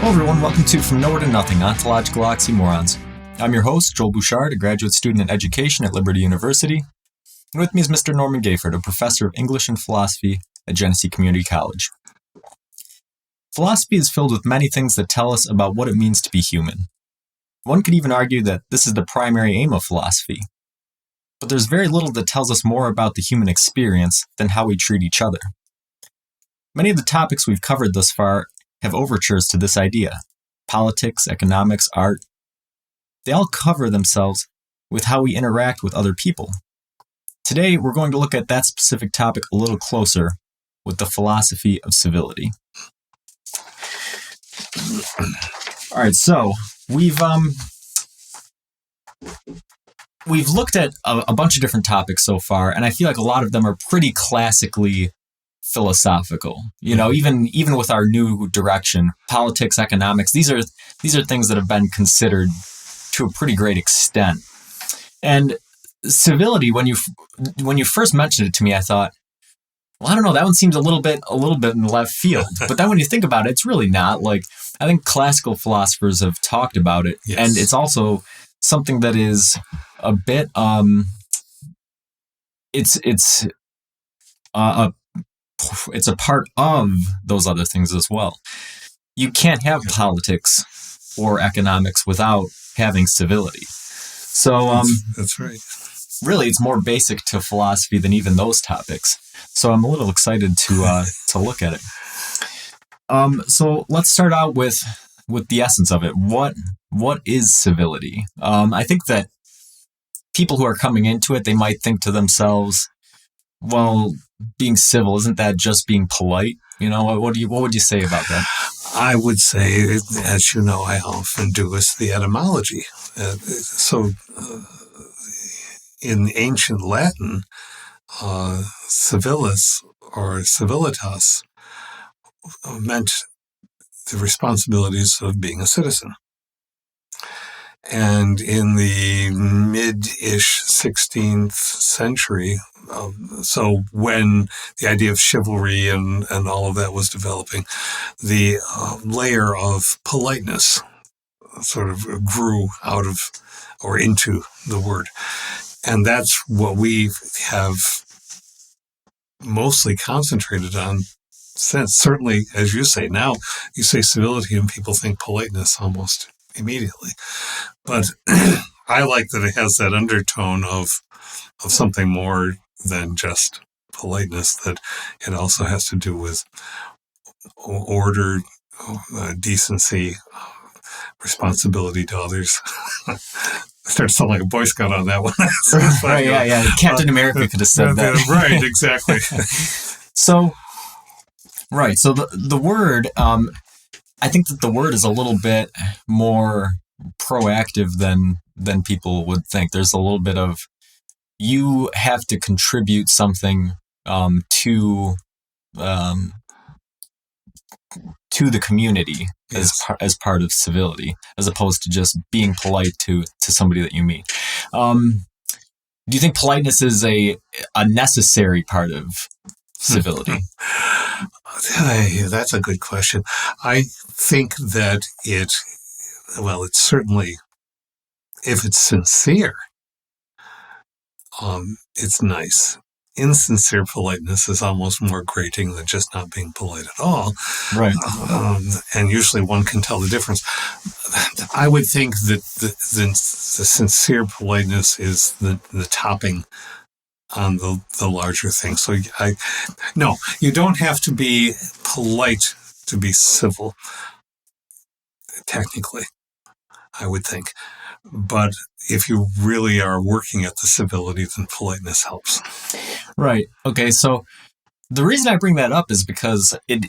Hello everyone, welcome to From Nowhere to Nothing, Ontological Oxymorons. I'm your host, Joel Bouchard, a graduate student in education at Liberty University. And with me is Mr. Norman Gayford, a professor of English and philosophy at Genesee Community College. Philosophy is filled with many things that tell us about what it means to be human. One could even argue that this is the primary aim of philosophy. But there's very little that tells us more about the human experience than how we treat each other. Many of the topics we've covered thus far have overtures to this idea. Politics, economics, art. They all cover themselves with how we interact with other people. Today, we're going to look at that specific topic a little closer with the philosophy of civility. All right, so we've looked at a bunch of different topics so far, and I feel like a lot of them are pretty classically philosophical. You know, even with our new direction, politics, economics, these are things that have been considered to a pretty great extent. And civility, when you first mentioned it to me, I thought, well, I don't know, that one seems a little bit in left field. But then when you think about it, it's really not. Like, I think classical philosophers have talked about it, yes. And it's also something that is a bit it's a part of those other things as well. You can't have politics or economics without having civility. So that's right. Really, it's more basic to philosophy than even those topics. So I'm a little excited to look at it. So let's start out with the essence of it. What is civility? I think that people who are coming into it, they might think to themselves, well, being civil, isn't that just being polite? You know, what would you say about that? I would say, as you know, I often do, is the etymology. In ancient Latin, civilis or civilitas meant the responsibilities of being a citizen. And in the mid-ish 16th century, so when the idea of chivalry and all of that was developing, the layer of politeness sort of grew out of or into the word. And that's what we have mostly concentrated on since. Certainly, as you say, now you say civility and people think politeness almost immediately. But I like that it has that undertone of something more than just politeness, that it also has to do with order, decency, responsibility to others. I started to sound like a Boy Scout on that one. Right, yeah. Captain America could have said that. Right, exactly. So the word, I think that the word is a little bit more proactive than people would think. There's a little bit of, you have to contribute something to the community, yes, as part of civility, as opposed to just being polite to somebody that you meet. Do you think politeness is a necessary part of civility? That's a good question. I think that it's certainly, if it's sincere, it's nice. Insincere politeness is almost more grating than just not being polite at all. Right. And usually one can tell the difference. I would think that the sincere politeness is the topping on the larger thing. So no, you don't have to be polite to be civil, technically, I would think. But if you really are working at the civility, then politeness helps. Right. Okay. So the reason I bring that up is because it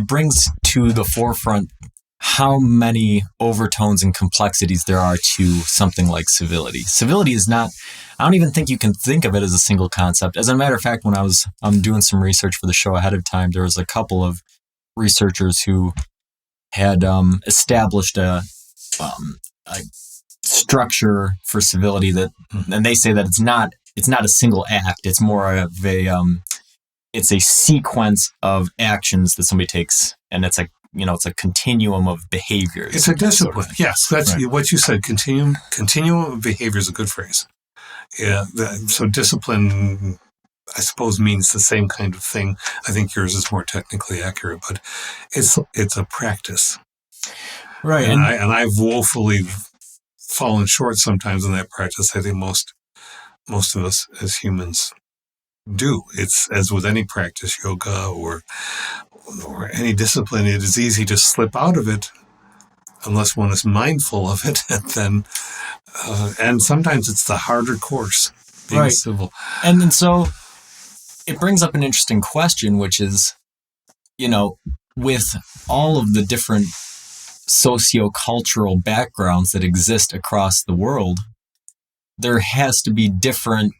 brings to the forefront how many overtones and complexities there are to something like civility. Civility is not, I don't even think you can think of it as a single concept. As a matter of fact, when I was doing some research for the show ahead of time, there was a couple of researchers who had established a structure for civility that, and they say that it's not a single act. It's more of it's a sequence of actions that somebody takes, and it's like it's a continuum of behaviors. It's a discipline. Sort of. Yes, that's Right. what you said. Continuum of behavior is a good phrase. Yeah. So discipline, I suppose, means the same kind of thing. I think yours is more technically accurate, but it's a practice. Right. And I've woefully fallen short sometimes in that practice. I think most of us as humans do. It's as with any practice, yoga or any discipline, it is easy to slip out of it unless one is mindful of it. And sometimes it's the harder course, being Right. civil. And then so it brings up an interesting question, which is, with all of the different sociocultural backgrounds that exist across the world, there has to be different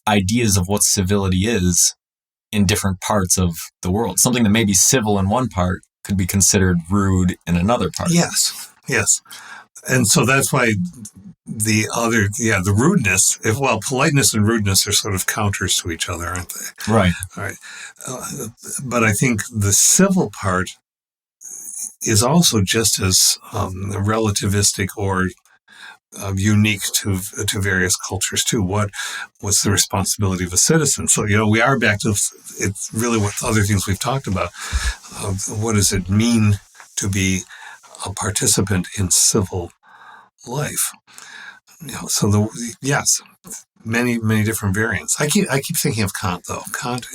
ideas of what civility is in different parts of the world. Something that may be civil in one part could be considered rude in another part. Yes. And so that's why the rudeness, politeness and rudeness are sort of counters to each other, aren't they? Right. All right. But I think the civil part is also just as relativistic or unique to various cultures too. What's the responsibility of a citizen? So, we are back to it's really what other things we've talked about. What does it mean to be a participant in civil life? So many different variants. I keep thinking of Kant though. Kant,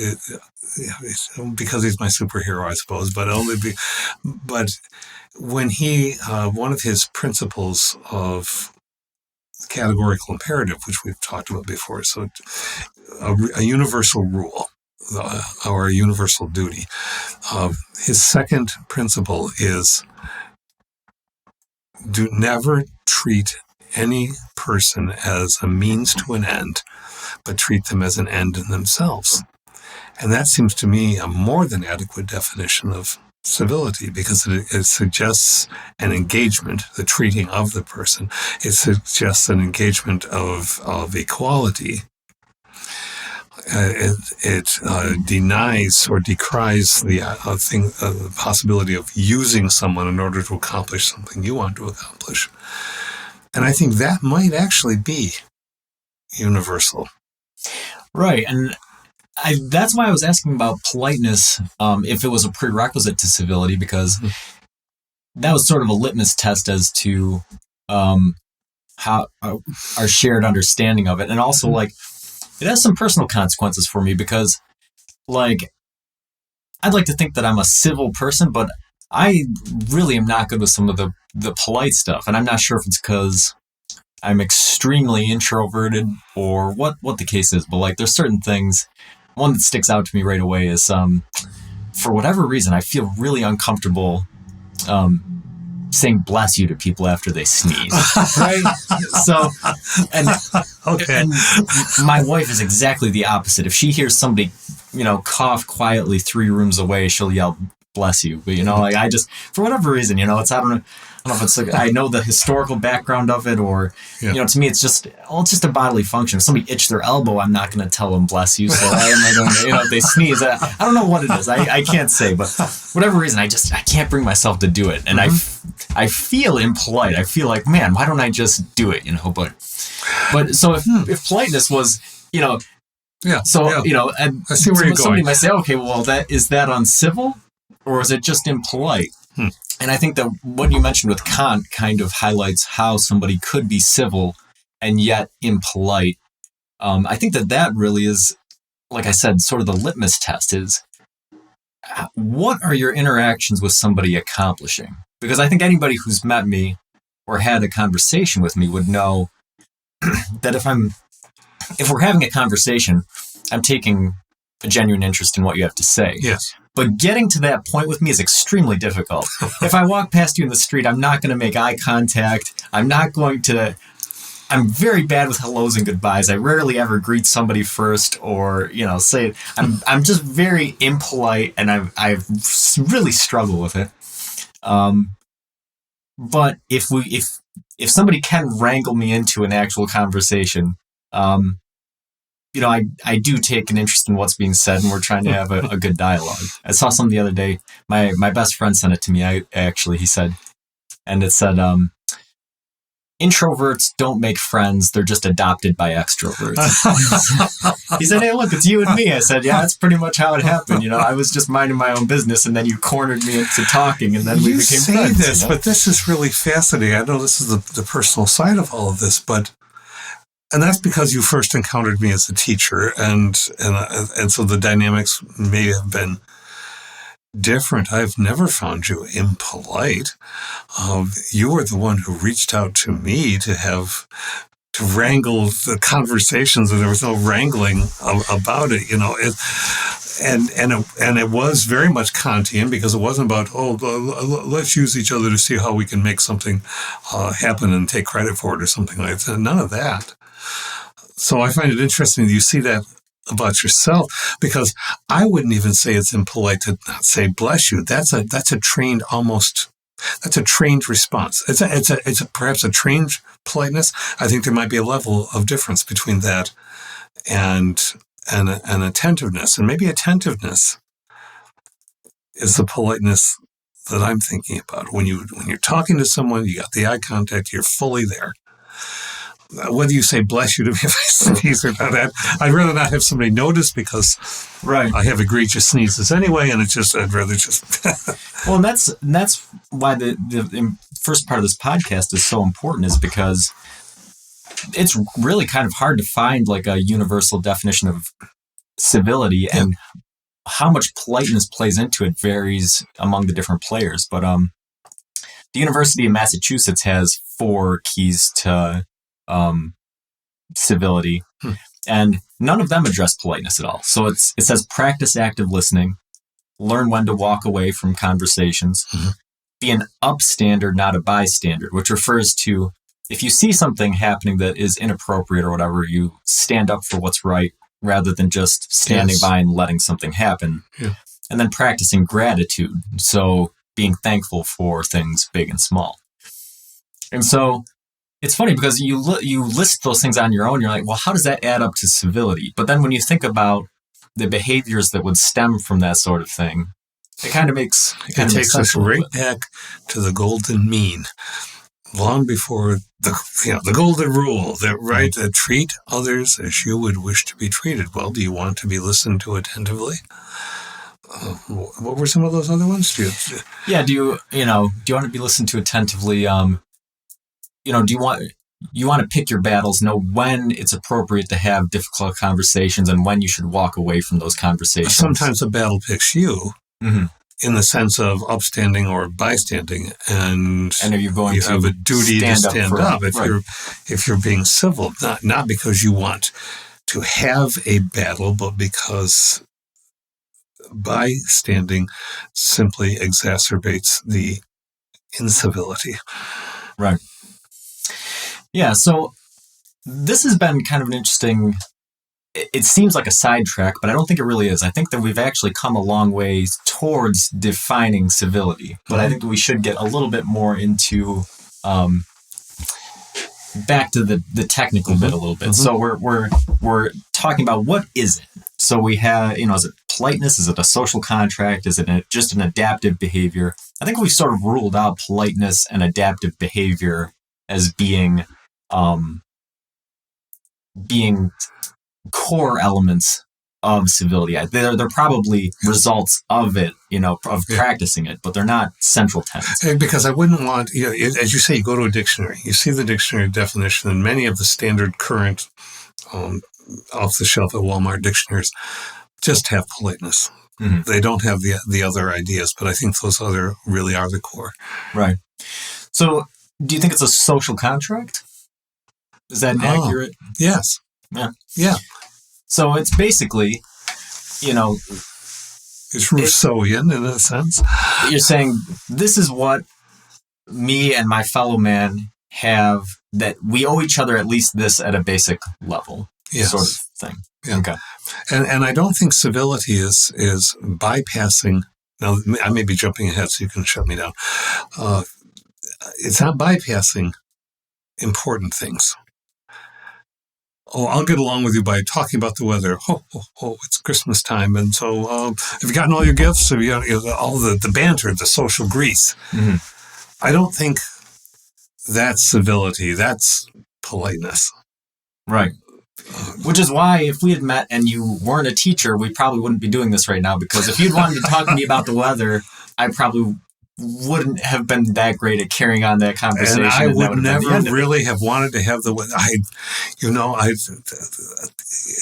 because he's my superhero, I suppose, but but when he one of his principles of categorical imperative, which we've talked about before, so a universal rule or a universal duty. His second principle is do never treat any person as a means to an end, but treat them as an end in themselves. And that seems to me a more than adequate definition of civility, because it suggests an engagement, the treating of the person. It suggests an engagement of equality. It denies or decries the possibility of using someone in order to accomplish something you want to accomplish. And I think that might actually be universal. Right. And that's why I was asking about politeness, if it was a prerequisite to civility, because that was sort of a litmus test as to how our shared understanding of it. And also, it has some personal consequences for me because, I'd like to think that I'm a civil person, but I really am not good with some of the polite stuff. And I'm not sure if it's because I'm extremely introverted or what the case is. But there's certain things. One that sticks out to me right away is, for whatever reason, I feel really uncomfortable saying "bless you" to people after they sneeze. Right? So, and my wife is exactly the opposite. If she hears somebody, cough quietly 3 rooms away, she'll yell "bless you." But I just, for whatever reason, it's I don't know if it's I know the historical background of it, or to me it's just a bodily function. If somebody itched their elbow, I'm not going to tell them "bless you." So why am I going to, if they sneeze, I don't know what it is. I can't say, but for whatever reason, I can't bring myself to do it, and I feel impolite. I feel like, man, why don't I just do it? But so if politeness was, and I see where you're going. Somebody might say, okay, well, is that uncivil, or is it just impolite? And I think that what you mentioned with Kant kind of highlights how somebody could be civil and yet impolite. I think that really is, like I said, sort of the litmus test is, what are your interactions with somebody accomplishing? Because I think anybody who's met me or had a conversation with me would know that if we're having a conversation, I'm taking a genuine interest in what you have to say. Yes. But getting to that point with me is extremely difficult. If I walk past you in the street, I'm not going to make eye contact. I'm very bad with hellos and goodbyes. I rarely ever greet somebody first or, say it. I'm just very impolite, and I really struggle with it. But if somebody can wrangle me into an actual conversation, I do take an interest in what's being said, and we're trying to have a good dialogue. I saw something the other day. My best friend sent it to me. He said, and it said, introverts don't make friends. They're just adopted by extroverts. He said, hey, look, it's you and me. I said, yeah, that's pretty much how it happened. I was just minding my own business, and then you cornered me into talking, and then we became friends. This, but this is really fascinating. I know this is the personal side of all of this, and that's because you first encountered me as a teacher, and so the dynamics may have been different. I've never found you impolite. You were the one who reached out to me to wrangle the conversations, and there was no wrangling about it. And it was very much Kantian, because it wasn't about, let's use each other to see how we can make something happen and take credit for it or something like that. None of that. So I find it interesting that you see that about yourself, because I wouldn't even say it's impolite to not say bless you. That's a trained response. It's perhaps a trained politeness. I think there might be a level of difference between that and attentiveness. And maybe attentiveness is the politeness that I'm thinking about. When you're talking to someone, you got the eye contact, you're fully there. Whether you say bless you to me if I sneeze or not, I'd rather not have somebody notice, because I have egregious sneezes anyway, and I'd rather just. Well, and that's why the first part of this podcast is so important, is because it's really kind of hard to find like a universal definition of civility, and how much politeness plays into it varies among the different players. But the University of Massachusetts has 4 keys to civility, and none of them address politeness at all. So it says practice active listening, learn when to walk away from conversations, be an upstander, not a bystander, which refers to if you see something happening that is inappropriate or whatever, you stand up for what's right rather than just standing by and letting something happen. Yeah. And then practicing gratitude, so being thankful for things big and small. And so it's funny, because you list those things on your own. You're like, well, how does that add up to civility? But then when you think about the behaviors that would stem from that sort of thing, it kind of makes it takes us right back to the golden mean, long before the golden rule. That treat others as you would wish to be treated. Well, do you want to be listened to attentively? What were some of those other ones? Do you want to be listened to attentively? Do you want to pick your battles, know when it's appropriate to have difficult conversations and when you should walk away from those conversations. Sometimes a battle picks you, in the sense of upstanding or bystanding, and are you going to have a duty to stand up if you're being civil, not because you want to have a battle, but because bystanding simply exacerbates the incivility. Right. Yeah, so this has been kind of an interesting, it seems like a sidetrack, but I don't think it really is. I think that we've actually come a long way towards defining civility, but I think that we should get a little bit more into, back to the technical bit a little bit. So we're talking about, what is it? So we have, is it politeness? Is it a social contract? Is it just an adaptive behavior? I think we've sort of ruled out politeness and adaptive behavior as being core elements of civility. They're probably results of it, of practicing it, but they're not central tenets. Because I wouldn't want, as you say, you go to a dictionary, you see the dictionary definition, and many of the standard current off the shelf at Walmart dictionaries just have politeness. They don't have the other ideas, but I think those other really are the core. Right. So do you think it's a social contract? Is that accurate? Yes. Yeah. So it's basically, it's Rousseauian in a sense. You're saying this is what me and my fellow man have, that we owe each other at least this at a basic level, sort of thing. Yeah. Okay. And I don't think civility is bypassing. Now, I may be jumping ahead, so you can shut me down. It's not bypassing important things. oh, I'll get along with you by talking about the weather. Oh, it's Christmas time. And so have you gotten all your gifts? Have you got all the banter, the social grease? Mm-hmm. I don't think that's civility. That's politeness. Right. Which is why if we had met and you weren't a teacher, we probably wouldn't be doing this right now, because if you'd wanted to talk to me about the weather, I probably wouldn't have been that great at carrying on that conversation. And I would never really have wanted to have the weather.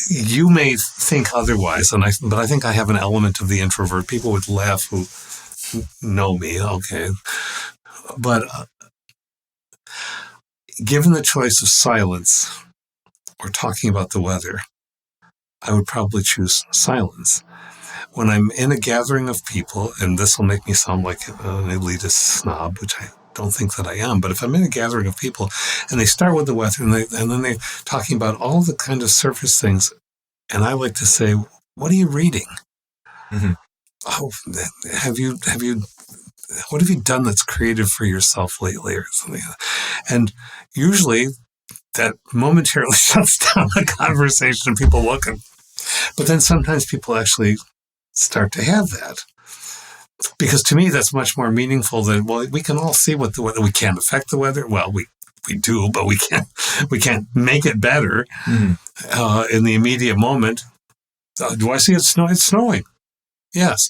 You may think otherwise, but I think I have an element of the introvert. People would laugh who know me. Okay. But given the choice of silence or talking about the weather, I would probably choose silence. When I'm in a gathering of people, and this will make me sound like an elitist snob, which I don't think that I am, but if I'm in a gathering of people and they start with the weather and then they're talking about all the kind of surface things, and I like to say, what are you reading? Mm-hmm. Oh, what have you done that's creative for yourself lately or something? And usually that momentarily shuts down the conversation and people looking. But then sometimes people actually start to have that. Because to me, that's much more meaningful than, well, we can all see what the weather, we can't affect the weather. Well, we do, but we can't make it better in the immediate moment. Do I see it snowing? It's snowing. Yes.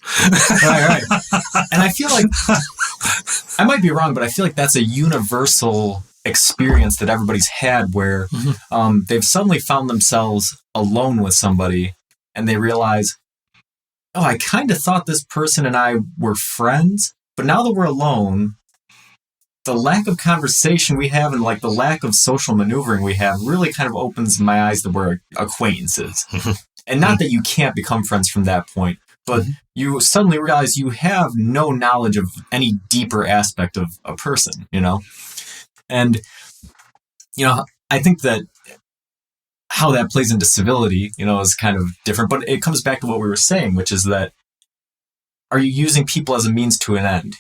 Right. And I feel like, I might be wrong, but I feel like that's a universal experience that everybody's had where they've suddenly found themselves alone with somebody and they realize, oh, I kind of thought this person and I were friends, but now that we're alone, the lack of conversation we have and like the lack of social maneuvering we have really kind of opens my eyes that we're acquaintances. And not that you can't become friends from that point, but you suddenly realize you have no knowledge of any deeper aspect of a person, you know? And, you know, I think that how that plays into civility, you know, is kind of different, but it comes back to what we were saying, which is that, are you using people as a means to an end?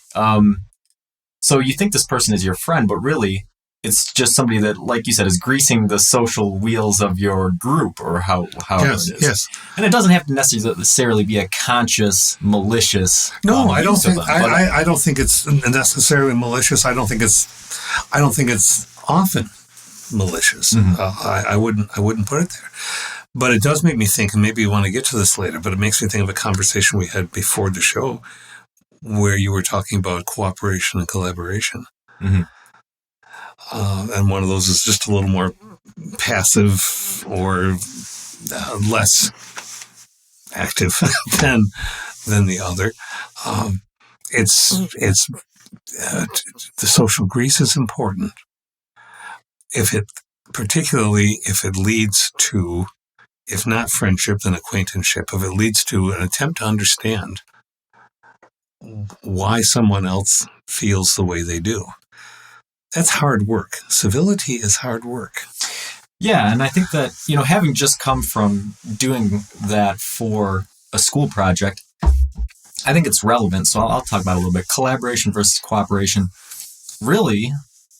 So you think this person is your friend, but really it's just somebody that, like you said, is greasing the social wheels of your group or how it is. Yes. And it doesn't have to necessarily be a conscious, malicious. No, I don't think. I don't think it's necessarily malicious. I don't think it's often malicious. I wouldn't put it there. But it does make me think, and maybe you want to get to this later, but it makes me think of a conversation we had before the show where you were talking about cooperation and collaboration. And one of those is just a little more passive or less active than the other. It's the social grease is important. Particularly if it leads to, if not friendship, then acquaintanceship, if it leads to an attempt to understand why someone else feels the way they do. That's hard work. Civility is hard work. Yeah, and I think that, you know, having just come from doing that for a school project, I think it's relevant. So I'll talk about it a little bit. Collaboration versus cooperation. Really,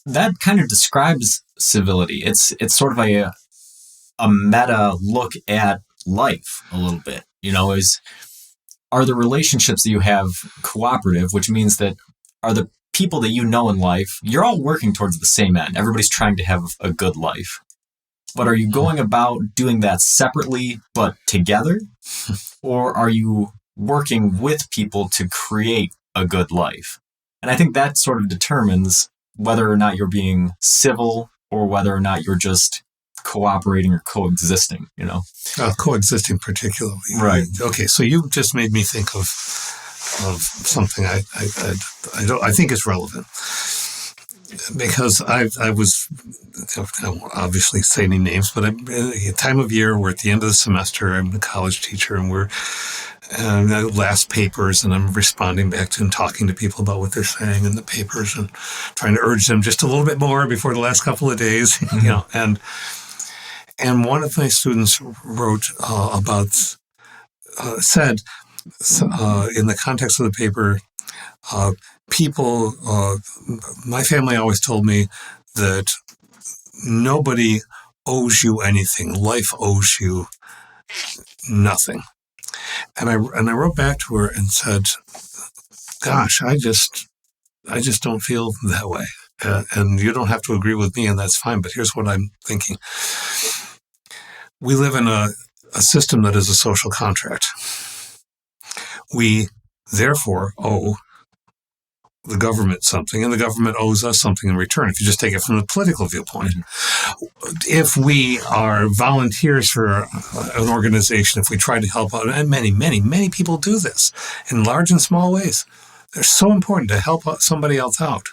that kind of describes civility. It's sort of a meta look at life a little bit. You know, are the relationships that you have cooperative, which means that are the people that you know in life, you're all working towards the same end. Everybody's trying to have a good life. But are you going about doing that separately but together? Or are you working with people to create a good life? And I think that sort of determines whether or not you're being civil or whether or not you're just cooperating or coexisting, you know? Coexisting particularly. Right. Okay, so you just made me think of something I think is relevant. Because I was, I won't obviously say any names, but I'm a time of year, we're at the end of the semester, I'm a college teacher, and we're last papers, and I'm responding back to and talking to people about what they're saying in the papers and trying to urge them just a little bit more before the last couple of days, you know. And one of my students wrote said in the context of the paper, people, my family always told me that nobody owes you anything. Life owes you nothing. And I wrote back to her and said, gosh, I just don't feel that way. And you don't have to agree with me, and that's fine. But here's what I'm thinking. We live in a system that is a social contract. We, therefore, owe the government something, and the government owes us something in return, if you just take it from the political viewpoint. If we are volunteers for an organization, if we try to help out, and many, many, many people do this in large and small ways, they're so important to help somebody else out.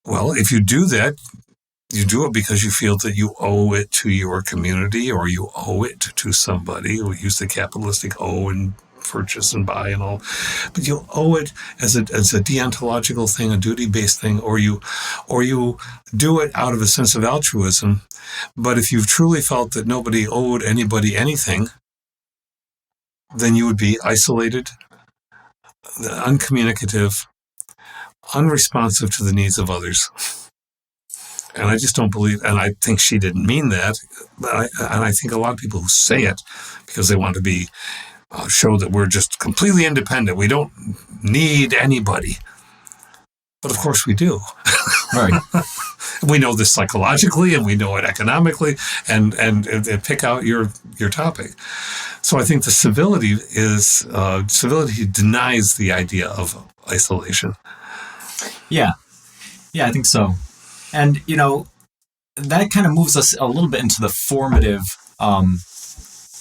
Well, if you do that, you do it because you feel that you owe it to your community, or you owe it to somebody. We use the capitalistic owe and purchase and buy and all, but you owe it as a deontological thing, a duty-based thing, or you do it out of a sense of altruism. But if you've truly felt that nobody owed anybody anything, then you would be isolated, uncommunicative, unresponsive to the needs of others. And I just don't believe, and I think she didn't mean that, but I think a lot of people who say it because they want to be show that we're just completely independent. We don't need anybody. But of course we do. Right. We know this psychologically, and we know it economically, and pick out your topic. So I think the civility denies the idea of isolation. Yeah, I think so. And, that kind of moves us a little bit into the formative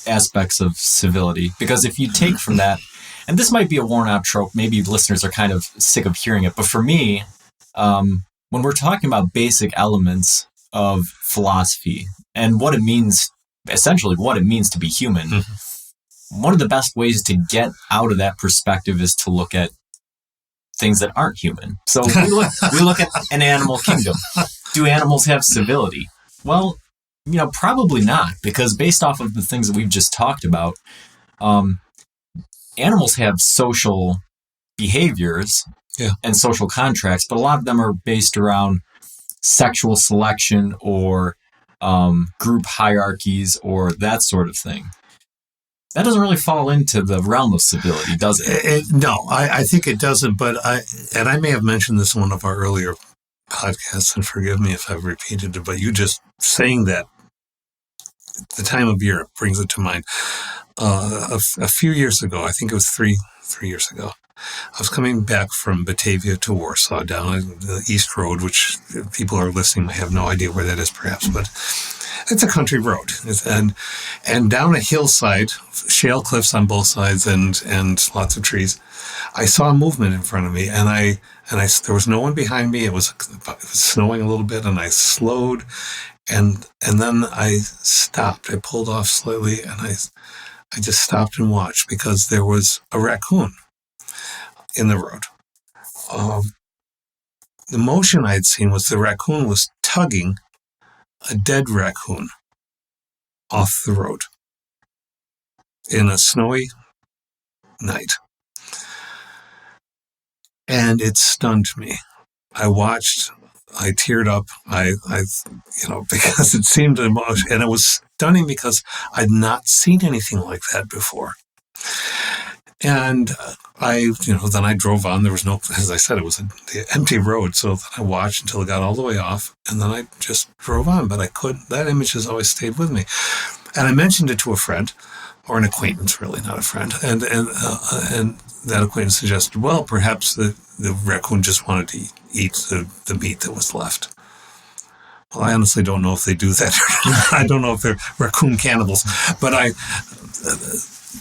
aspects of civility. Because if you take from that, and this might be a worn out trope, maybe listeners are kind of sick of hearing it, but for me, when we're talking about basic elements of philosophy and what it means, essentially what it means to be human, one of the best ways to get out of that perspective is to look at things that aren't human. So we look at an animal kingdom. Do animals have civility? Well, probably not, because based off of the things that we've just talked about, animals have social behaviors and social contracts, but a lot of them are based around sexual selection or group hierarchies or that sort of thing. That doesn't really fall into the realm of civility, does it? No, I think it doesn't. But I may have mentioned this in one of our earlier podcasts, and forgive me if I've repeated it, but you just saying that, the time of year brings it to mind. A few years ago, I think it was three years ago, I was coming back from Batavia to Warsaw down the East Road, which people who are listening may have no idea where that is, perhaps, but it's a country road. And down a hillside, shale cliffs on both sides and lots of trees, I saw a movement in front of me, and there was no one behind me. It was snowing a little bit, and I slowed, and then I stopped. I pulled off slightly, and I just stopped and watched, because there was a raccoon in the road. The motion I had seen was the raccoon was tugging a dead raccoon off the road in a snowy night. And it stunned me. I watched, I teared up, because it seemed emotional, and it was stunning because I'd not seen anything like that before. And then I drove on. There was no, as I said, it was an empty road. So I watched until it got all the way off, and then I just drove on. But that image has always stayed with me. And I mentioned it to a friend, or an acquaintance, really, not a friend. And that acquaintance suggested, well, perhaps the raccoon just wanted to eat the meat that was left. Well, I honestly don't know if they do that. I don't know if they're raccoon cannibals.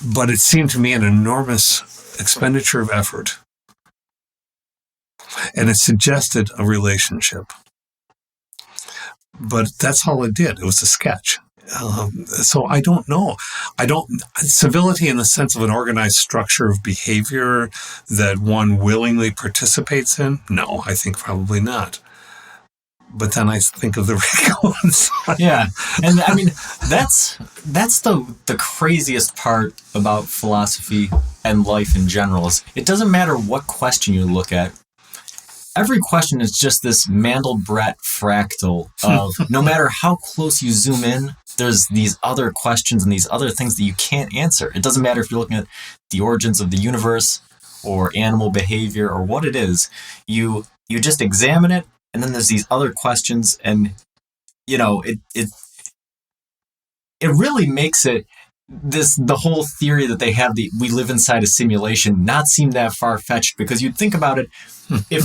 But it seemed to me an enormous expenditure of effort. And it suggested a relationship. But that's all it did. It was a sketch. So I don't know. Civility in the sense of an organized structure of behavior that one willingly participates in? No, I think probably not. But then I think of the raccoons. Yeah. And I mean, that's the craziest part about philosophy and life in general is it doesn't matter what question you look at. every question is just this Mandelbrot fractal of no matter how close you zoom in, there's these other questions and these other things that you can't answer. It doesn't matter if you're looking at the origins of the universe or animal behavior or what it is. You just examine it, and then there's these other questions, and it really makes it the whole theory that they have we live inside a simulation not seem that far-fetched, because you'd think about it, if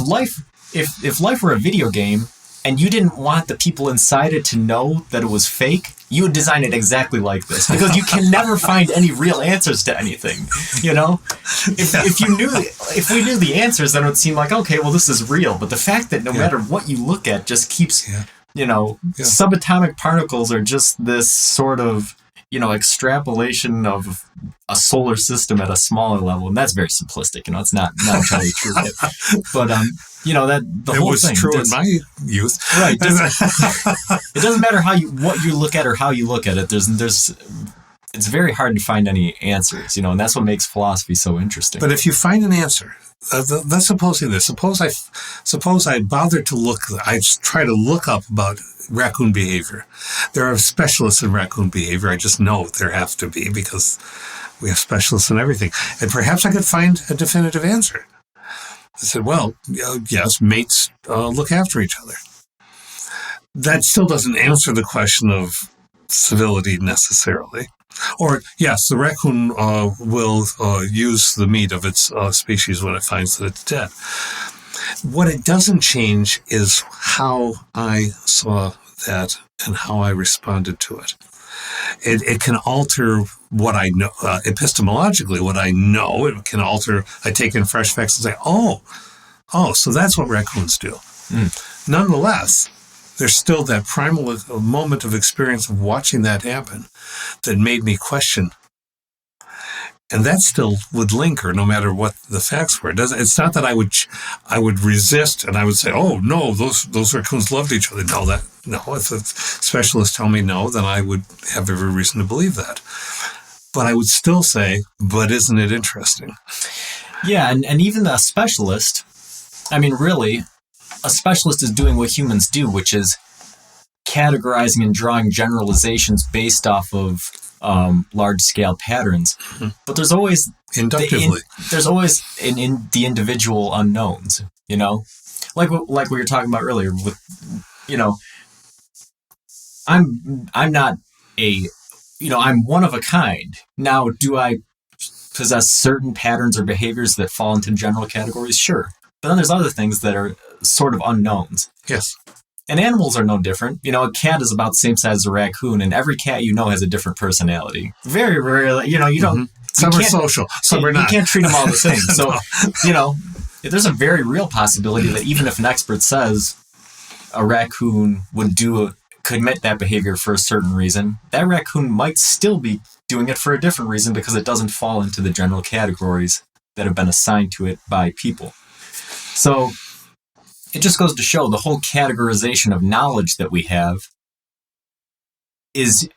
life were a video game and you didn't want the people inside it to know that it was fake, you would design it exactly like this, because you can never find any real answers to anything. If we knew the answers, then it would seem like, okay, well, this is real. But the fact that no matter what you look at just keeps, subatomic particles are just this sort of, extrapolation of a solar system at a smaller level. And that's very simplistic. It's not entirely true. But, that the whole thing. It was true in my youth. Right. It doesn't matter what you look at or how you look at it. It's very hard to find any answers, and that's what makes philosophy so interesting. But if you find an answer, let's suppose this. Suppose I bother to look. I try to look up about raccoon behavior. There are specialists in raccoon behavior. I just know there have to be, because we have specialists in everything. And perhaps I could find a definitive answer. I said, well, yes, mates look after each other. That still doesn't answer the question of civility necessarily. Or, yes, the raccoon will use the meat of its species when it finds that it's dead. What it doesn't change is how I saw that and how I responded to it. It can alter what I know, epistemologically, what I know. It can alter, I take in fresh facts and say, oh, so that's what raccoons do. Nonetheless, there's still that primal moment of experience of watching that happen that made me question. And that still would linger no matter what the facts were. It's not that I would resist and I would say, oh, no, those raccoons loved each other. No, if a specialist tell me no, then I would have every reason to believe that. But I would still say, but isn't it interesting? Yeah, and even a specialist, really, a specialist is doing what humans do, which is categorizing and drawing generalizations based off of large-scale patterns. Mm-hmm. But there's always inductively. There's always in the individual unknowns. Like we were talking about earlier. With I'm not I'm one of a kind. Now, do I possess certain patterns or behaviors that fall into general categories? Sure. But then there's other things that are sort of unknowns. Yes. And animals are no different. A cat is about the same size as a raccoon, and every cat has a different personality. Very rarely, you don't. Mm-hmm. Some are social, some are not. You can't treat them all the same. So, there's a very real possibility that even if an expert says a raccoon would commit that behavior for a certain reason, that raccoon might still be doing it for a different reason because it doesn't fall into the general categories that have been assigned to it by people. So it just goes to show the whole categorization of knowledge that we have it's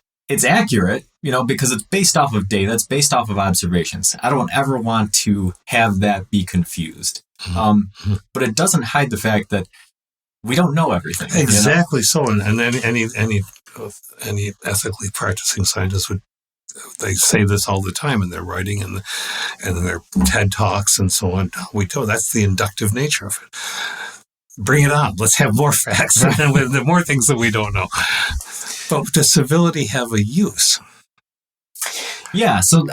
accurate, because it's based off of data, it's based off of observations. I don't ever want to have that be confused. But it doesn't hide the fact that we don't know everything. Exactly so. And any ethically practicing scientist they say this all the time in their writing and in their TED Talks and so on. That's the inductive nature of it. Bring it on. Let's have more facts. The more things that we don't know. But does civility have a use? Yeah. So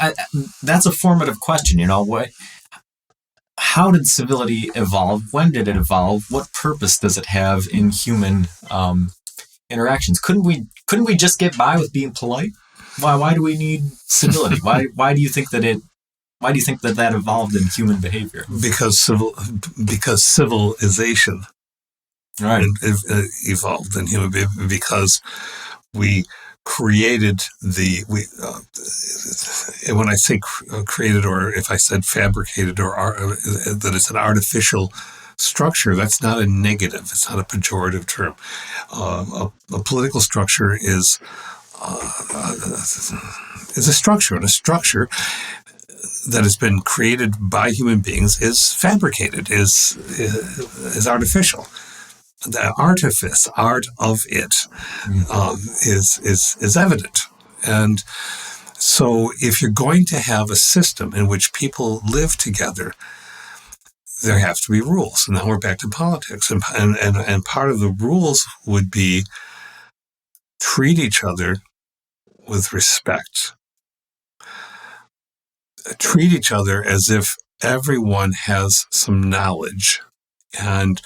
that's a formative question. How did civility evolve? When did it evolve? What purpose does it have in human interactions? Couldn't we just get by with being polite? Why do we need civility? Why do you think that that evolved in human behavior? Because civilization evolved in human behavior, because we created when I say created, or if I said fabricated, or that it's an artificial structure, that's not a negative. It's not a pejorative term. A political structure is a structure, and a structure that has been created by human beings is fabricated, is artificial. The art of it is evident. And so if you're going to have a system in which people live together, there have to be rules. And now we're back to politics. And part of the rules would be treat each other with respect. Treat each other as if everyone has some knowledge and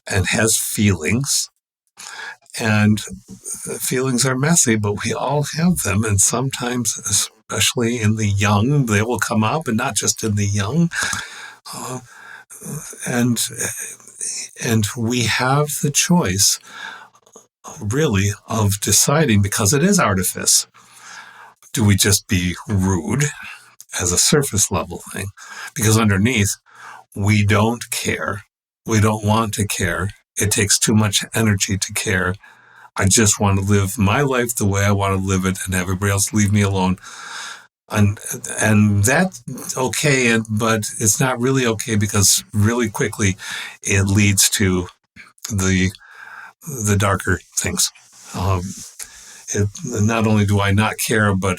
has feelings. And feelings are messy, but we all have them. And sometimes, especially in the young, they will come up, and not just in the young. And we have the choice, really, of deciding, because it is artifice. Do we just be rude as a surface level thing? Because underneath, we don't care. We don't want to care. It takes too much energy to care. I just want to live my life the way I want to live it, and everybody else leave me alone. And that's okay, but it's not really okay, because really quickly it leads to the darker things. Not only do I not care, but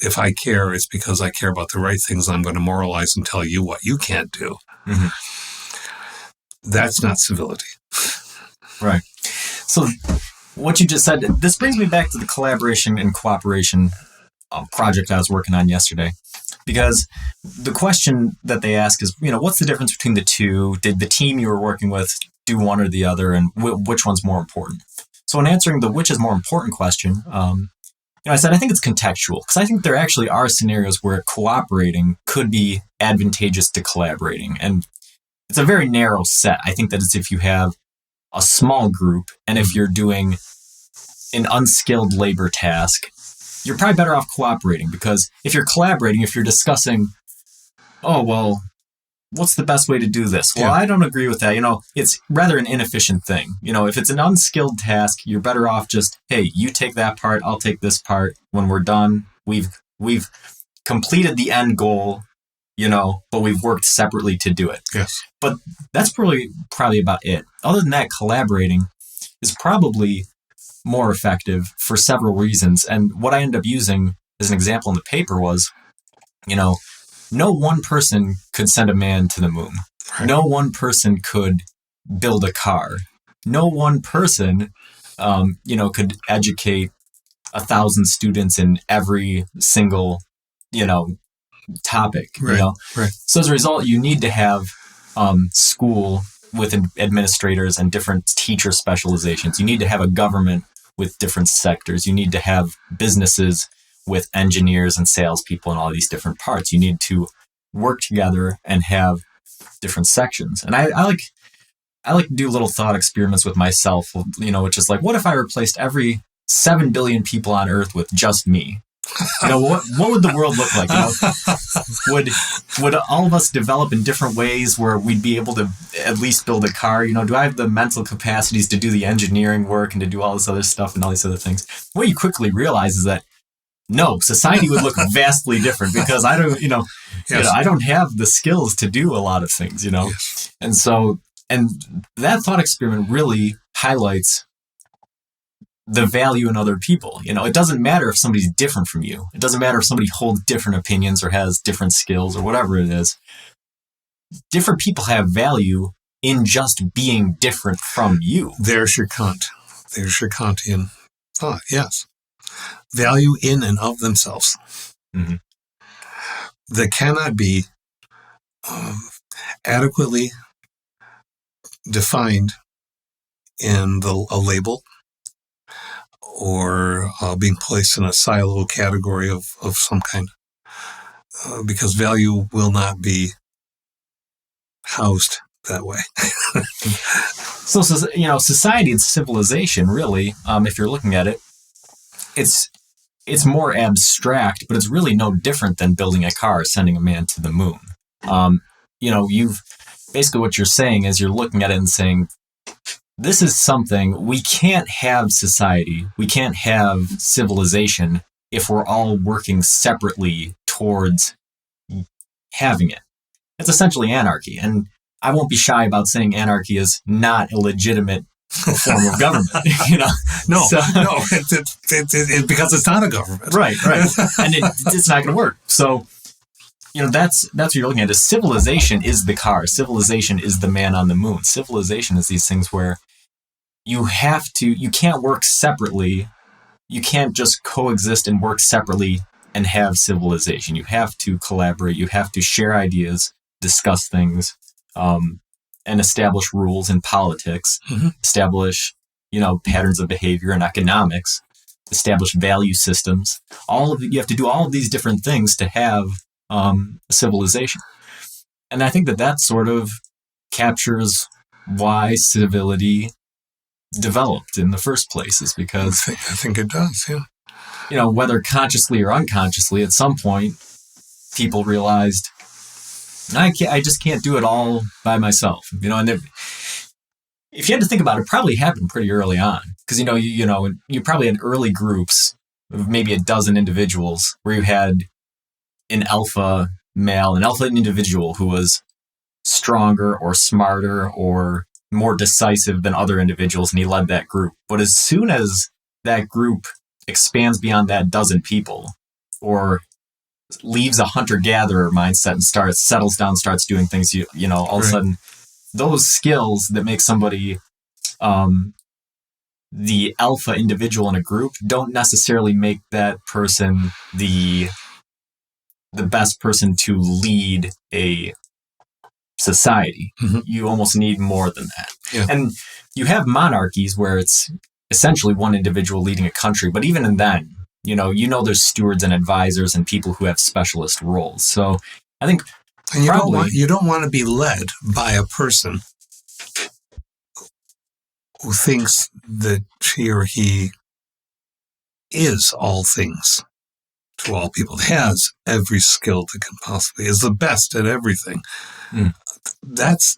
if I care, it's because I care about the right things. I'm going to moralize and tell you what you can't do. Mm-hmm. That's not civility. Right. So what you just said, this brings me back to the collaboration and cooperation project I was working on yesterday. Because the question that they ask is, what's the difference between the two? Did the team you were working with do one or the other? And which one's more important? So in answering the which is more important question, I said I think it's contextual, because I think there actually are scenarios where cooperating could be advantageous to collaborating. And it's a very narrow set. I think that it's if you have a small group, and if you're doing an unskilled labor task, you're probably better off cooperating, because if you're collaborating, if you're discussing, what's the best way to do this? Well, I don't agree with that. It's rather an inefficient thing. If it's an unskilled task, you're better off just, hey, you take that part, I'll take this part. When we're done, we've completed the end goal, but we've worked separately to do it. Yes. But that's probably about it. Other than that, collaborating is probably more effective for several reasons. And what I ended up using as an example in the paper was, no one person could send a man to the moon. Right. No one person could build a car. No one person, could educate 1,000 students in every single, topic. Right. Right. So as a result, you need to have school with administrators and different teacher specializations. You need to have a government with different sectors. You need to have businesses with engineers and salespeople and all these different parts. You need to work together and have different sections. And I like to do little thought experiments with myself, which is like, what if I replaced every 7 billion people on Earth with just me? What would the world look like? Would all of us develop in different ways where we'd be able to at least build a car? Do I have the mental capacities to do the engineering work and to do all this other stuff and all these other things? What you quickly realize is that no, society would look vastly different, because I don't, Yes. I don't have the skills to do a lot of things, Yes. And that thought experiment really highlights the value in other people. It doesn't matter if somebody's different from you. It doesn't matter if somebody holds different opinions or has different skills or whatever it is. Different people have value in just being different from you. There's your Kant. There's your Kantian thought. Yes. Value in and of themselves. Mm-hmm. That cannot be adequately defined in a label, or being placed in a silo category of some kind, because value will not be housed that way. So, society and civilization, really, if you're looking at it, it's more abstract, but it's really no different than building a car or sending a man to the moon. You've basically, what you're saying is you're looking at it and saying, this is something, we can't have society, we can't have civilization if we're all working separately towards having it. It's essentially anarchy. And I won't be shy about saying anarchy is not a legitimate form of government. No, because it's not a government. Right. And it's not going to work. So, that's what you're looking at. Is civilization is the car. Civilization is the man on the moon. Civilization is these things where you can't work separately. You can't just coexist and work separately and have civilization. You have to collaborate. You have to share ideas, discuss things, and establish rules in politics, establish, patterns of behavior in economics, establish value systems. You have to do all of these different things to have a civilization. And I think that sort of captures why civility developed in the first place, is because I think it does, yeah. Whether consciously or unconsciously, at some point, people realized, I just can't do it all by myself. And if you had to think about it, probably happened pretty early on, because you probably had early groups of maybe a dozen individuals where you had an alpha male, an alpha individual who was stronger or smarter or more decisive than other individuals, and he led that group. But as soon as that group expands beyond that dozen people, or leaves a hunter-gatherer mindset and settles down, starts doing things, all of a sudden, those skills that make somebody the alpha individual in a group don't necessarily make that person the best person to lead a society. You almost need more than that. Yeah. And you have monarchies where it's essentially one individual leading a country, but even in that, there's stewards and advisors and people who have specialist roles. So I think you don't want to be led by a person who thinks that she or he is all things to all people, has every skill that can possibly, is the best at everything. That's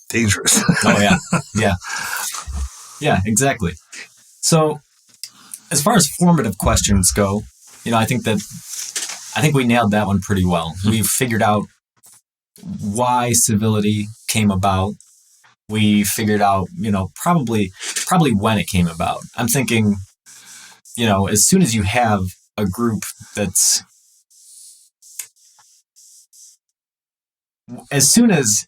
dangerous. Oh, yeah. Yeah, exactly. So as far as formative questions go, I think we nailed that one pretty well. We've figured out why civility came about. We figured out, probably when it came about. I'm thinking, as soon as you have a group as soon as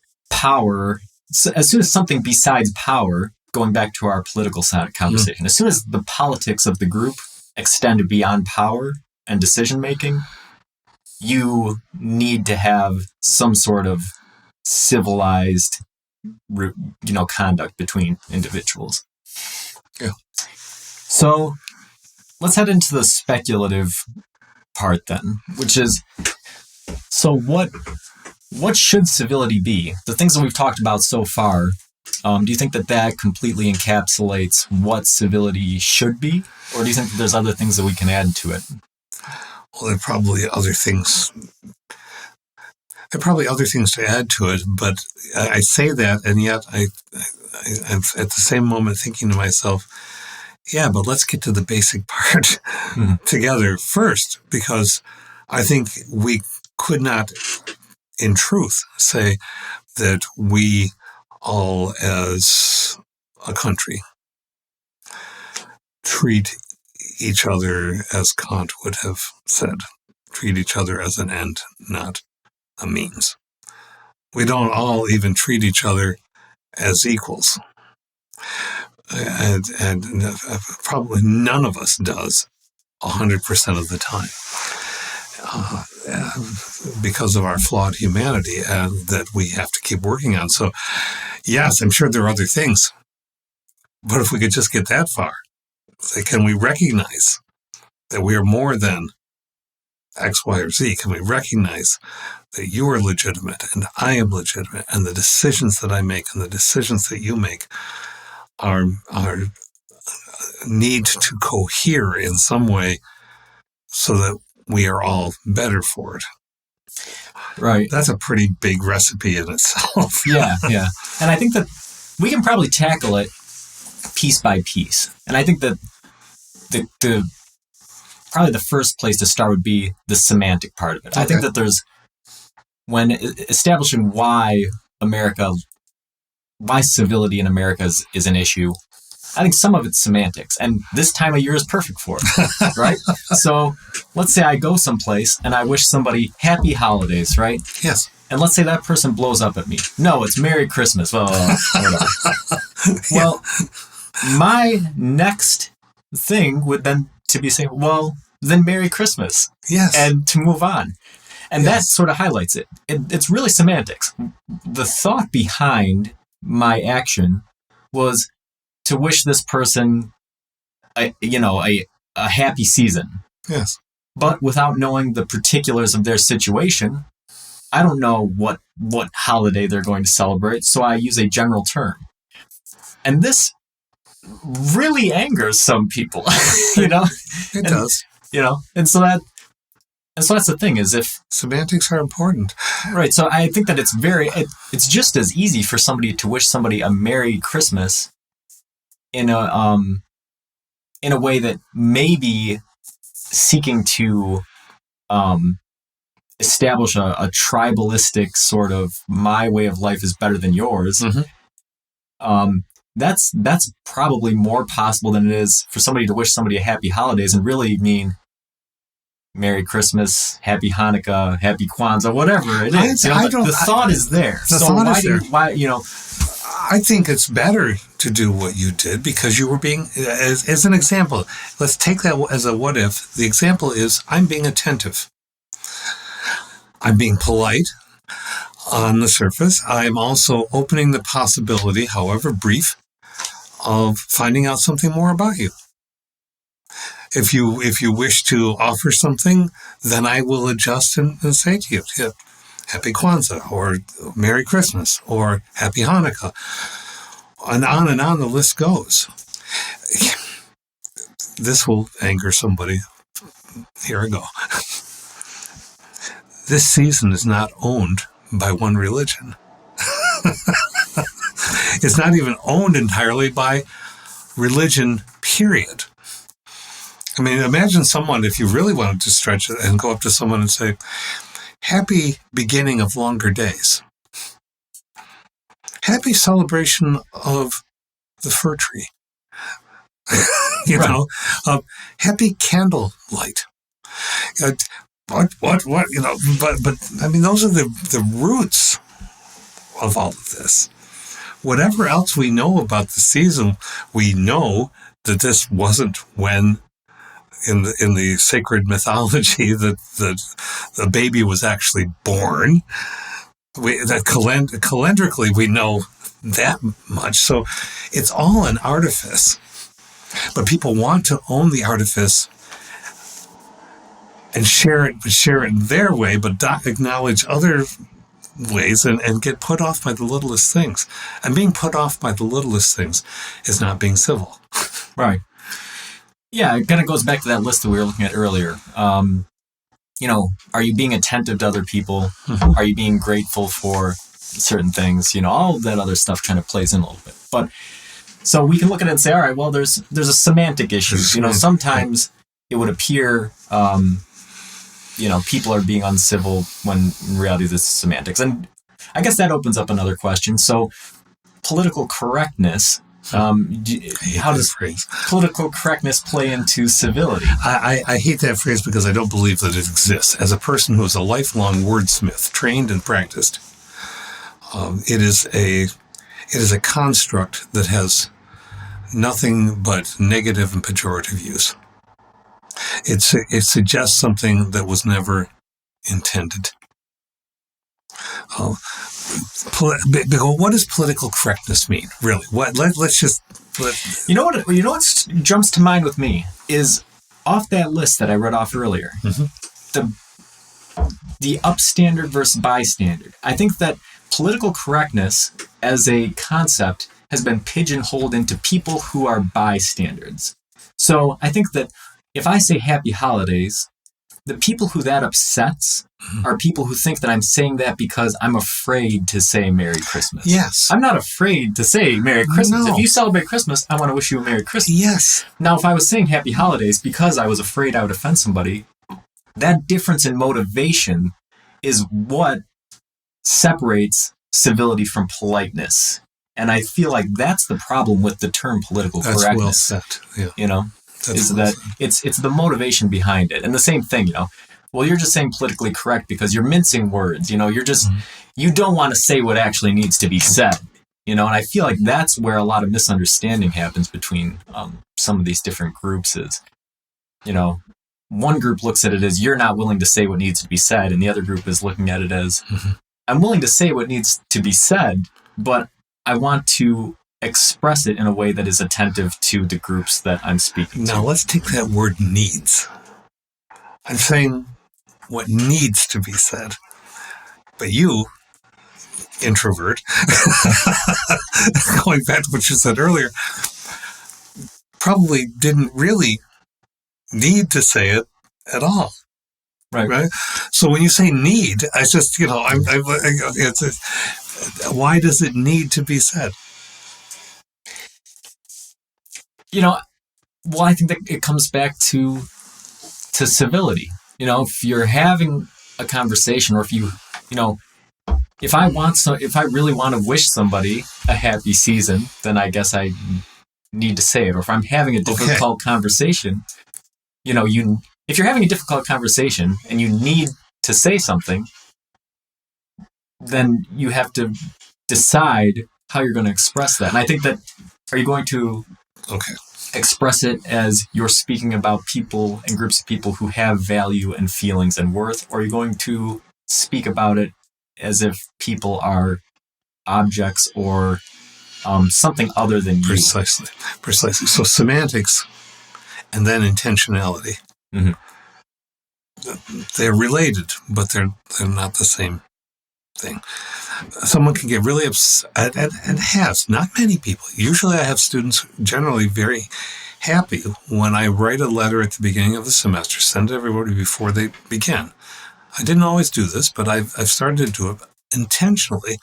something besides power, going back to our political side of conversation, as soon as the politics of the group extend beyond power and decision-making, you need to have some sort of civilized, conduct between individuals. Yeah. So let's head into the speculative part then, which is, so what should civility be? The things that we've talked about so far, do you think that completely encapsulates what civility should be? Or do you think that there's other things that we can add to it? Well, there are probably other things. There are probably other things to add to it, but I say that, and yet I'm at the same moment thinking to myself, yeah, but let's get to the basic part together first, because I think we could not, in truth, say that we all as a country treat each other as Kant would have said, treat each other as an end, not a means. We don't all even treat each other as equals. And probably none of us does 100% of the time. Because of our flawed humanity that we have to keep working on. So, yes, I'm sure there are other things. But if we could just get that far, say, can we recognize that we are more than X, Y, or Z? Can we recognize that you are legitimate and I am legitimate, and the decisions that I make and the decisions that you make are need to cohere in some way so that we are all better for it. Right. That's a pretty big recipe in itself. Yeah. And I think that we can probably tackle it piece by piece. And I think that the probably the first place to start would be the semantic part of it. I think that there's when establishing why civility in America is an issue, I think some of it's semantics, and this time of year is perfect for it, right? So let's say I go someplace and I wish somebody happy holidays, right? Yes. And let's say that person blows up at me. No, it's Merry Christmas. Well, whatever. Well, my next thing would then to be saying, well, then Merry Christmas. Yes. And to move on. And that sort of highlights it. It's really semantics. The thought behind my action was to wish this person a happy season. Yes. But without knowing the particulars of their situation, I don't know what holiday they're going to celebrate, so I use a general term. And this really angers some people, It does. And so that's the thing is if semantics are important. Right. So I think that it's just as easy for somebody to wish somebody a Merry Christmas in a way that maybe seeking to establish a tribalistic sort of my way of life is better than yours. Mm-hmm. That's probably more possible than it is for somebody to wish somebody a happy holidays and really mean Merry Christmas, Happy Hanukkah, Happy Kwanzaa, whatever it is. The thought is there. I think it's better to do what you did because you were being, as an example, let's take that as a what if. The example is I'm being attentive. I'm being polite on the surface. I'm also opening the possibility, however brief, of finding out something more about you. If you wish to offer something, then I will adjust and say to you, yeah, Happy Kwanzaa or Merry Christmas or Happy Hanukkah. And on the list goes. This will anger somebody. Here I go. This season is not owned by one religion. It's not even owned entirely by religion, period. I mean, imagine someone, if you really wanted to stretch it and go up to someone and say, happy beginning of longer days. Happy celebration of the fir tree. Happy candlelight. What? But I mean, those are the roots of all of this. Whatever else we know about the season, we know that this wasn't when in the sacred mythology that the baby was actually born. Calendrically, we know that much. So it's all an artifice. But people want to own the artifice and share it in their way, but not acknowledge other ways and get put off by the littlest things. And being put off by the littlest things is not being civil. Right. Yeah, it kind of goes back to that list that we were looking at earlier. Are you being attentive to other people? Mm-hmm. Are you being grateful for certain things? All of that other stuff kind of plays in a little bit. But so we can look at it and say, all right, well, there's a semantic issue. Sometimes it would appear, people are being uncivil when in reality this is semantics. And I guess that opens up another question. So political correctness. How does political correctness play into civility? I hate that phrase because I don't believe that it exists. As a person who is a lifelong wordsmith, trained and practiced, it is a construct that has nothing but negative and pejorative use. It suggests something that was never intended. What does political correctness mean, really? Let's just. You know what jumps to mind with me is off that list that I read off earlier. Mm-hmm. The upstander versus bystander. I think that political correctness as a concept has been pigeonholed into people who are bystanders. So I think that if I say happy holidays, the people who that upsets are people who think that I'm saying that because I'm afraid to say Merry Christmas. Yes. I'm not afraid to say Merry Christmas. No. If you celebrate Christmas, I want to wish you a Merry Christmas. Yes. Now, if I was saying happy holidays because I was afraid I would offend somebody, that difference in motivation is what separates civility from politeness. And I feel like that's the problem with the term political That's correctness. well said. Yeah. You know, That's is well that said. it's the motivation behind it. And the same thing, well, you're just saying politically correct because you're mincing words. You're just, you don't want to say what actually needs to be said. And I feel like that's where a lot of misunderstanding happens between some of these different groups is, one group looks at it as you're not willing to say what needs to be said. And the other group is looking at it as I'm willing to say what needs to be said, but I want to express it in a way that is attentive to the groups that I'm speaking to. Now, let's take that word needs. I'm saying what needs to be said. But you, introvert, going back to what you said earlier, probably didn't really need to say it at all. Right? So when you say need, I just, why does it need to be said? Well, I think that it comes back to civility. If you're having a conversation, or if I really want to wish somebody a happy season, then I guess I need to say it. Or if I'm having a difficult conversation, if you're having a difficult conversation and you need to say something, then you have to decide how you're going to express that. And I think that, are you going to express it as you're speaking about people and groups of people who have value and feelings and worth, or are you going to speak about it as if people are objects or something other than you? Precisely. So semantics and then intentionality. Mm-hmm. They're related, but they're not the same thing. Someone can get really upset, and has, not many people. Usually I have students generally very happy when I write a letter at the beginning of the semester, send to everybody before they begin. I didn't always do this, but I've started to do it intentionally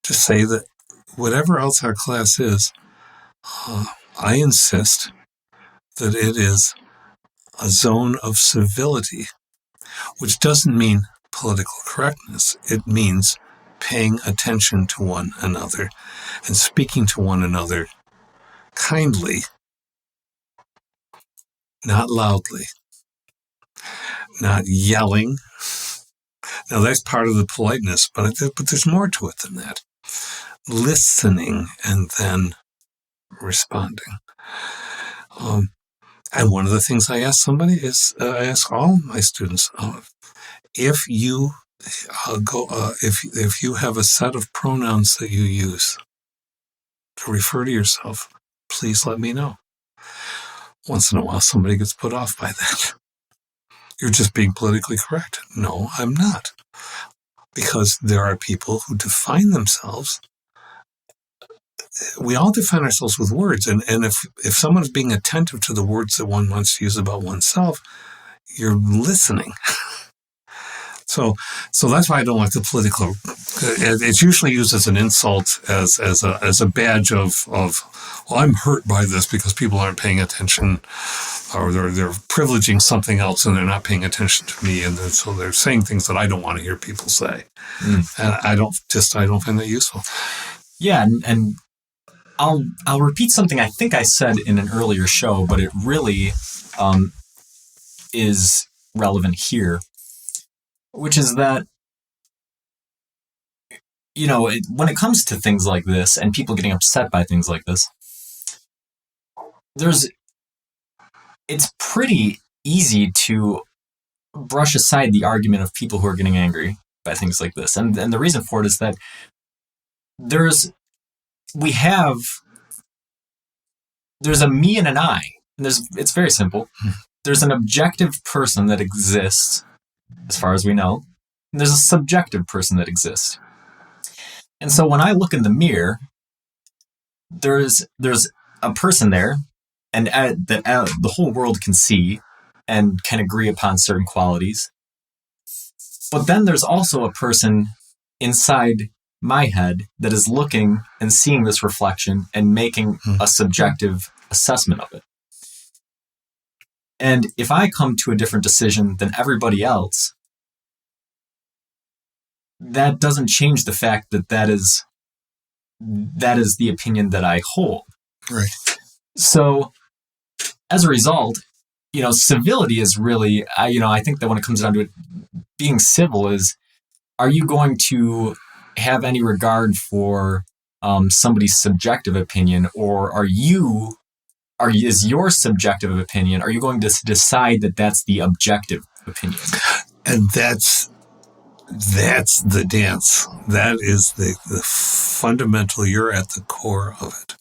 to say that whatever else our class is, I insist that it is a zone of civility, which doesn't mean political correctness. It means paying attention to one another and speaking to one another kindly, not loudly, not yelling. Now, that's part of the politeness, but there's more to it than that. Listening and then responding. And one of the things I ask somebody is, I ask all my students, if you if you have a set of pronouns that you use to refer to yourself, please let me know. Once in a while, somebody gets put off by that. You're just being politically correct. No, I'm not. Because there are people who define themselves. We all define ourselves with words. And if someone's being attentive to the words that one wants to use about oneself, you're listening. So that's why I don't like the political. It's usually used as an insult, as a badge of well, I'm hurt by this because people aren't paying attention, or they're privileging something else and they're not paying attention to me, and so they're saying things that I don't want to hear people say, and I don't find that useful. Yeah, and I'll repeat something I think I said in an earlier show, but it really is relevant here. Which is that, when it comes to things like this and people getting upset by things like this, it's pretty easy to brush aside the argument of people who are getting angry by things like this. And the reason for it is that there's a me and an I. And it's very simple. There's an objective person that exists, as far as we know, and there's a subjective person that exists. And so when I look in the mirror, there's a person there, and that the whole world can see and can agree upon certain qualities. But then there's also a person inside my head that is looking and seeing this reflection and making a subjective assessment of it. And if I come to a different decision than everybody else, that doesn't change the fact that that is the opinion that I hold. Right. So as a result, civility is really, I think that when it comes down to it, being civil is, are you going to have any regard for somebody's subjective opinion, or is your subjective opinion, are you going to decide that that's the objective opinion? And that's the dance. That is the fundamental, you're at the core of it.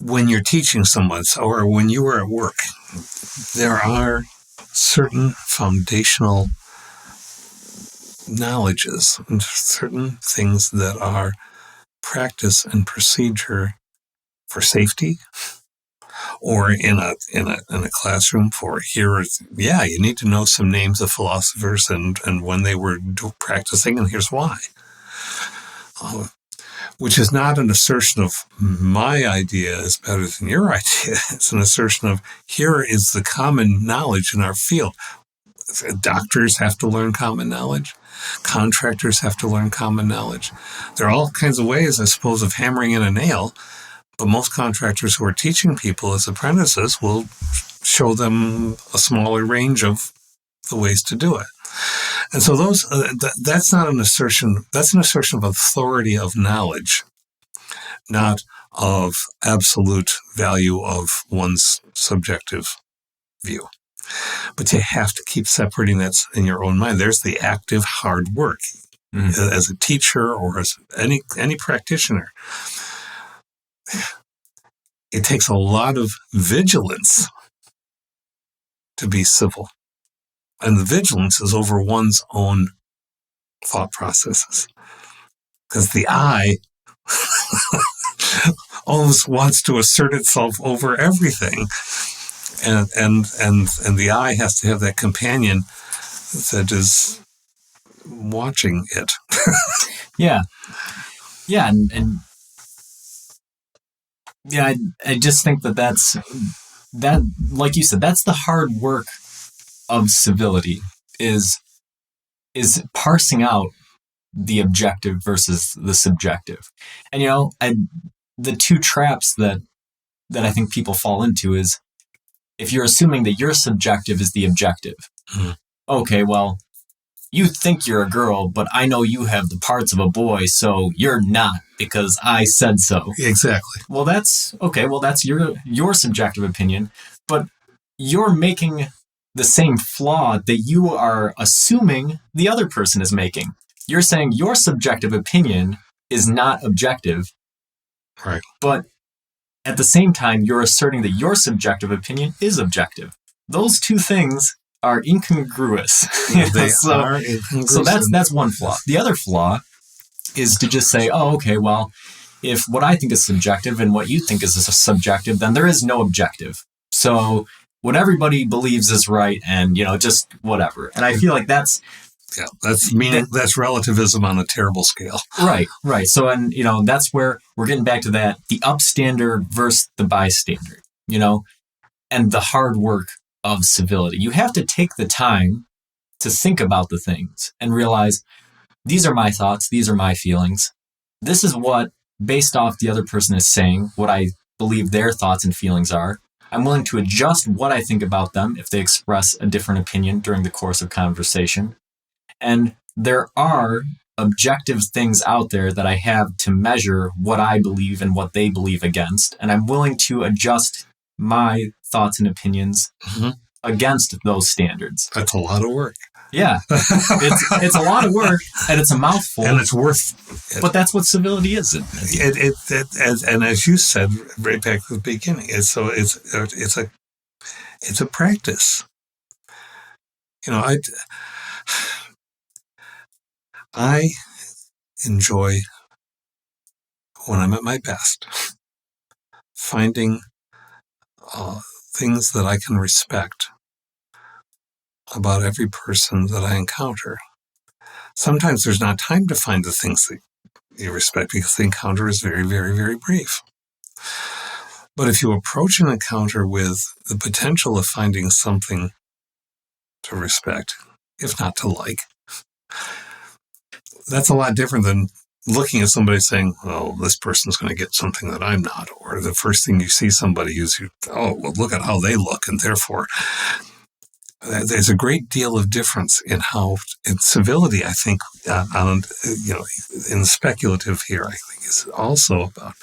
When you're teaching someone, or when you are at work, there are certain foundational knowledges and certain things that are practice and procedure for safety, or in a classroom for you need to know some names of philosophers and when they were practicing, and here's why. Which is not an assertion of my idea is better than your idea. It's an assertion of here is the common knowledge in our field. Doctors have to learn common knowledge. Contractors have to learn common knowledge. There are all kinds of ways, I suppose, of hammering in a nail, but most contractors who are teaching people as apprentices will show them a smaller range of the ways to do it. And so that's not an assertion. That's an assertion of authority of knowledge, not of absolute value of one's subjective view. But you have to keep separating that in your own mind. There's the active hard work. Mm-hmm. As a teacher or as any practitioner. It takes a lot of vigilance to be civil. And the vigilance is over one's own thought processes. Because the I always wants to assert itself over everything. And the I has to have that companion that is watching it. Yeah. Yeah. And yeah, I just think that, like you said, that's the hard work of civility is parsing out the objective versus the subjective. And, the two traps that I think people fall into is if you're assuming that your subjective is the objective. Mm-hmm. Okay, well, you think you're a girl, but I know you have the parts of a boy, so you're not because I said so. Exactly. Well, that's okay. Well, that's your subjective opinion, but you're making the same flaw that you are assuming the other person is making. You're saying your subjective opinion is not objective. Right. But at the same time, you're asserting that your subjective opinion is objective. Those two things are incongruous. They are incongruous. So that's one flaw. The other flaw is to just say, oh, okay, well, if what I think is subjective and what you think is subjective, then there is no objective. So what everybody believes is right and, just whatever. And I feel like that's relativism on a terrible scale. Right. So, and, that's where we're getting back to that, the upstander versus the bystander, and the hard work of civility. You have to take the time to think about the things and realize these are my thoughts. These are my feelings. This is what, based off the other person is saying, what I believe their thoughts and feelings are. I'm willing to adjust what I think about them if they express a different opinion during the course of conversation. And there are objective things out there that I have to measure what I believe and what they believe against. And I'm willing to adjust my thoughts and opinions against those standards. That's a lot of work. Yeah. It's a lot of work and it's a mouthful. And it's worth it. But that's what civility is. And as you said right back at the beginning, it's a practice. I enjoy, when I'm at my best, finding things that I can respect about every person that I encounter. Sometimes there's not time to find the things that you respect because the encounter is very, very, very brief. But if you approach an encounter with the potential of finding something to respect, if not to like, That's a lot different than looking at somebody saying, "Oh, this person's going to get something that I'm not," or the first thing you see somebody is, "Oh, well, look at how they look," and therefore, there's a great deal of difference in how in civility. I think, in the speculative here, I think is also about.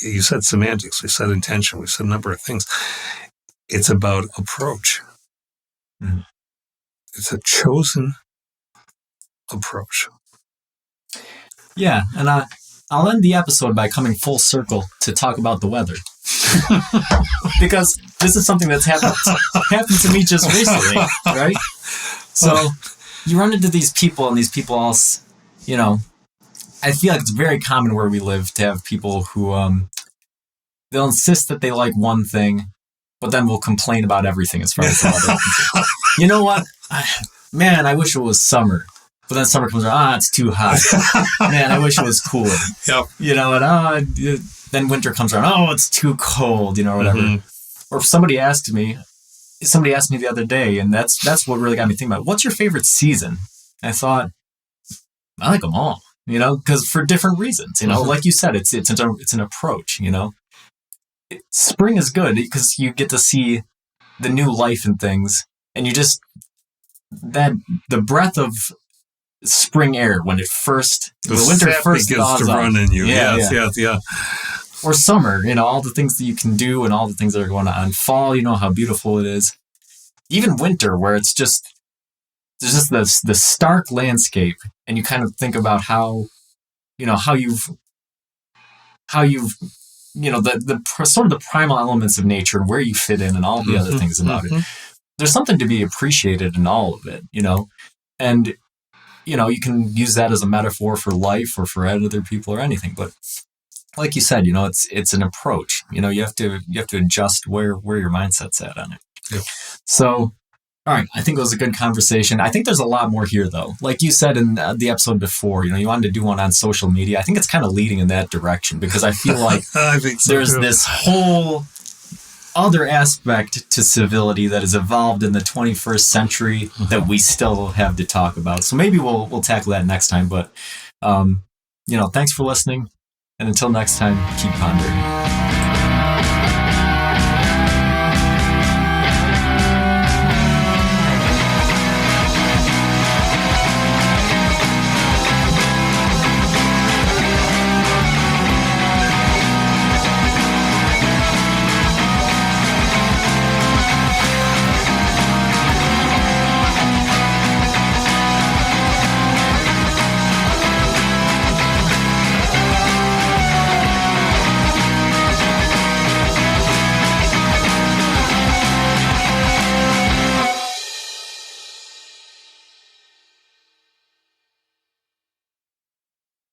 You said semantics, we said intention, we said a number of things. It's about approach. Mm-hmm. It's a chosen approach. Yeah, and I'll end the episode by coming full circle to talk about the weather. Because this is something that's happened to me just recently, right? So you run into these people, and these people all, I feel like it's very common where we live to have people who they'll insist that they like one thing, but then will complain about everything as far as the weather. You know what? Man, I wish it was summer. But then summer comes around, it's too hot. Man, I wish it was cooler. Yep. And then winter comes around, it's too cold, or whatever. Mm-hmm. Or if somebody asked me the other day, and that's what really got me thinking about, what's your favorite season? I thought, I like them all, because for different reasons, mm-hmm. Like you said, it's an approach, Spring is good because you get to see the new life and things, and you just, the breath of spring air when the winter first begins to run in you. Yeah. Or summer, all the things that you can do and all the things that are going on. Fall, how beautiful it is. Even winter, where it's there's just the stark landscape, and you kind of think about how you've the sort of the primal elements of nature and where you fit in and all the other things about it. There's something to be appreciated in all of it, and you can use that as a metaphor for life or for other people or anything. But like you said, it's an approach. You have to adjust where your mindset's at on it. Yeah. So, all right, I think it was a good conversation. I think there's a lot more here, though. Like you said in the episode before, you wanted to do one on social media. I think it's kind of leading in that direction because I feel like I think so there's too. This whole other aspect to civility that has evolved in the 21st century that we still have to talk about. So maybe we'll tackle that next time. But, thanks for listening. And until next time, keep pondering.